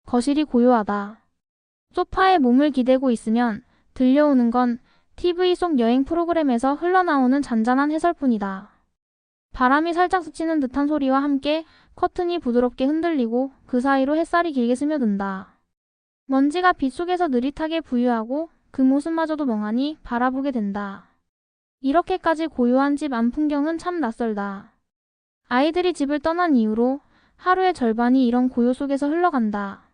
거실이 고요하다. 소파에 몸을 기대고 있으면 들려오는 건 TV 속 여행 프로그램에서 흘러나오는 잔잔한 해설뿐이다. 바람이 살짝 스치는 듯한 소리와 함께 커튼이 부드럽게 흔들리고 그 사이로 햇살이 길게 스며든다. 먼지가 빛 속에서 느릿하게 부유하고 그 모습마저도 멍하니 바라보게 된다. 이렇게까지 고요한 집 안 풍경은 참 낯설다. 아이들이 집을 떠난 이후로 하루의 절반이 이런 고요 속에서 흘러간다.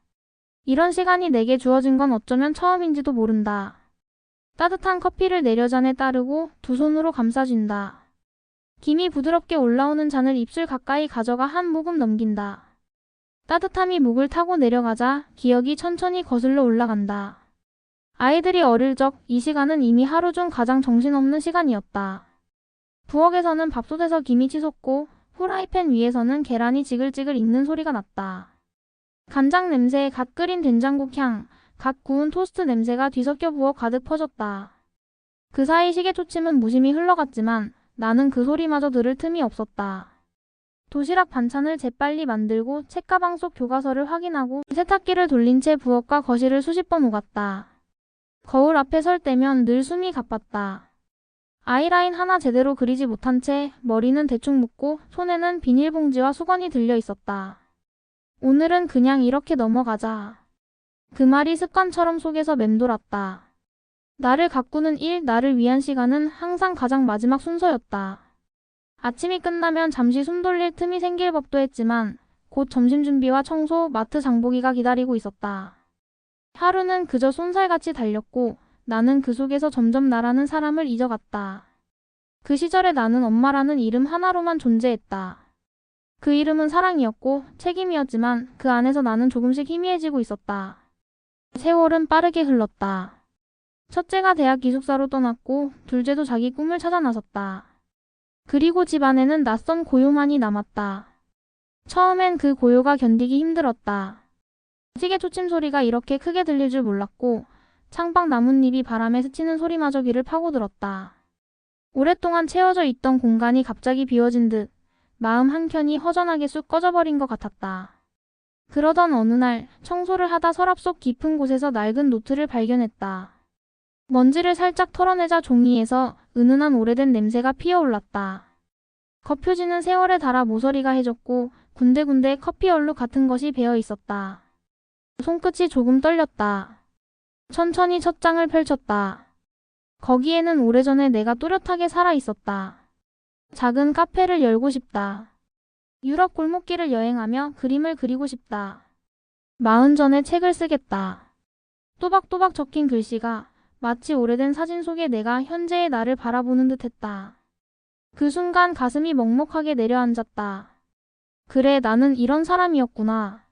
이런 시간이 내게 주어진 건 어쩌면 처음인지도 모른다. 따뜻한 커피를 내려 잔에 따르고 두 손으로 감싸준다. 김이 부드럽게 올라오는 잔을 입술 가까이 가져가 한 모금 넘긴다. 따뜻함이 목을 타고 내려가자 기억이 천천히 거슬러 올라간다. 아이들이 어릴 적 이 시간은 이미 하루 중 가장 정신없는 시간이었다. 부엌에서는 밥솥에서 김이 치솟고 후라이팬 위에서는 계란이 지글지글 익는 소리가 났다. 간장 냄새, 갓 끓인 된장국 향, 갓 구운 토스트 냄새가 뒤섞여 부엌 가득 퍼졌다. 그 사이 시계 초침은 무심히 흘러갔지만 나는 그 소리마저 들을 틈이 없었다. 도시락 반찬을 재빨리 만들고 책가방 속 교과서를 확인하고 세탁기를 돌린 채 부엌과 거실을 수십 번 오갔다. 거울 앞에 설 때면 늘 숨이 가빴다. 아이라인 하나 제대로 그리지 못한 채 머리는 대충 묶고 손에는 비닐봉지와 수건이 들려 있었다. 오늘은 그냥 이렇게 넘어가자. 그 말이 습관처럼 속에서 맴돌았다. 나를 가꾸는 일, 나를 위한 시간은 항상 가장 마지막 순서였다. 아침이 끝나면 잠시 숨 돌릴 틈이 생길 법도 했지만 곧 점심 준비와 청소, 마트 장보기가 기다리고 있었다. 하루는 그저 쏜살같이 달렸고 나는 그 속에서 점점 나라는 사람을 잊어갔다. 그 시절에 나는 엄마라는 이름 하나로만 존재했다. 그 이름은 사랑이었고 책임이었지만 그 안에서 나는 조금씩 희미해지고 있었다. 세월은 빠르게 흘렀다. 첫째가 대학 기숙사로 떠났고 둘째도 자기 꿈을 찾아 나섰다. 그리고 집 안에는 낯선 고요만이 남았다. 처음엔 그 고요가 견디기 힘들었다. 시계 초침 소리가 이렇게 크게 들릴 줄 몰랐고 창밖 나뭇잎이 바람에 스치는 소리마저 귀를 파고들었다. 오랫동안 채워져 있던 공간이 갑자기 비워진 듯 마음 한켠이 허전하게 쑥 꺼져버린 것 같았다. 그러던 어느 날 청소를 하다 서랍 속 깊은 곳에서 낡은 노트를 발견했다. 먼지를 살짝 털어내자 종이에서 은은한 오래된 냄새가 피어올랐다. 겉표지는 세월에 닳아 모서리가 해졌고 군데군데 커피 얼룩 같은 것이 배어 있었다. 손끝이 조금 떨렸다. 천천히 첫 장을 펼쳤다. 거기에는 오래전에 내가 또렷하게 살아 있었다. 작은 카페를 열고 싶다. 유럽 골목길을 여행하며 그림을 그리고 싶다. 40 전에 책을 쓰겠다. 또박또박 적힌 글씨가 마치 오래된 사진 속에 내가 현재의 나를 바라보는 듯했다. 그 순간 가슴이 먹먹하게 내려앉았다. 그래, 나는 이런 사람이었구나.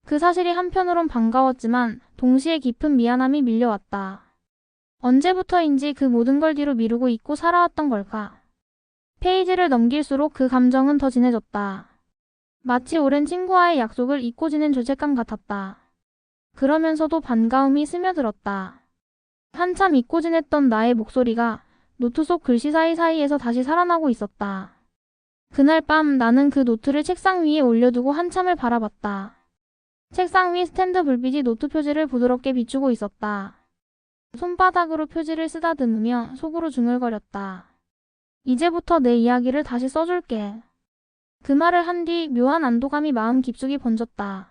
그 사실이 한편으론 반가웠지만 동시에 깊은 미안함이 밀려왔다. 언제부터인지 그 모든 걸 뒤로 미루고 잊고 살아왔던 걸까? 페이지를 넘길수록 그 감정은 더 진해졌다. 마치 오랜 친구와의 약속을 잊고 지낸 죄책감 같았다. 그러면서도 반가움이 스며들었다. 한참 잊고 지냈던 나의 목소리가 노트 속 글씨 사이사이에서 다시 살아나고 있었다. 그날 밤 나는 그 노트를 책상 위에 올려두고 한참을 바라봤다. 책상 위 스탠드 불빛이 노트 표지를 부드럽게 비추고 있었다. 손바닥으로 표지를 쓰다듬으며 속으로 중얼거렸다. 이제부터 내 이야기를 다시 써줄게. 그 말을 한 뒤 묘한 안도감이 마음 깊숙이 번졌다.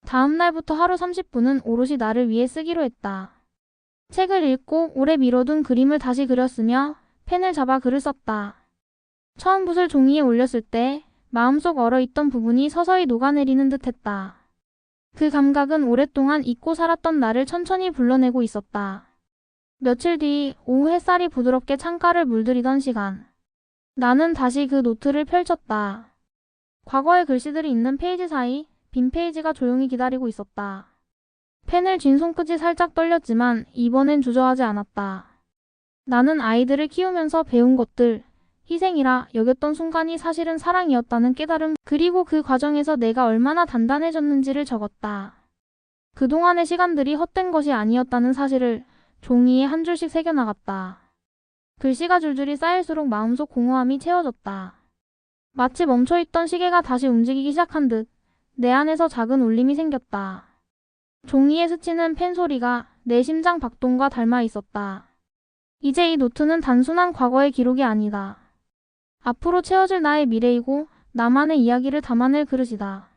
다음 날부터 하루 30분은 오롯이 나를 위해 쓰기로 했다. 책을 읽고 오래 미뤄둔 그림을 다시 그렸으며 펜을 잡아 글을 썼다. 처음 붓을 종이에 올렸을 때 마음속 얼어있던 부분이 서서히 녹아내리는 듯했다. 그 감각은 오랫동안 잊고 살았던 나를 천천히 불러내고 있었다. 며칠 뒤 오후 햇살이 부드럽게 창가를 물들이던 시간. 나는 다시 그 노트를 펼쳤다. 과거의 글씨들이 있는 페이지 사이 빈 페이지가 조용히 기다리고 있었다. 펜을 쥔 손끝이 살짝 떨렸지만 이번엔 주저하지 않았다. 나는 아이들을 키우면서 배운 것들, 희생이라 여겼던 순간이 사실은 사랑이었다는 깨달음, 그리고 그 과정에서 내가 얼마나 단단해졌는지를 적었다. 그동안의 시간들이 헛된 것이 아니었다는 사실을 종이에 한 줄씩 새겨나갔다. 글씨가 줄줄이 쌓일수록 마음속 공허함이 채워졌다. 마치 멈춰있던 시계가 다시 움직이기 시작한 듯 내 안에서 작은 울림이 생겼다. 종이에 스치는 펜 소리가 내 심장 박동과 닮아 있었다. 이제 이 노트는 단순한 과거의 기록이 아니다. 앞으로 채워질 나의 미래이고 나만의 이야기를 담아낼 그릇이다.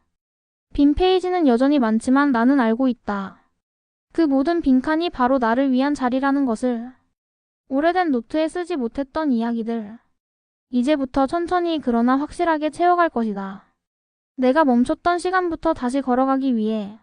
빈 페이지는 여전히 많지만 나는 알고 있다. 그 모든 빈칸이 바로 나를 위한 자리라는 것을. 오래된 노트에 쓰지 못했던 이야기들. 이제부터 천천히 그러나 확실하게 채워갈 것이다. 내가 멈췄던 시간부터 다시 걸어가기 위해.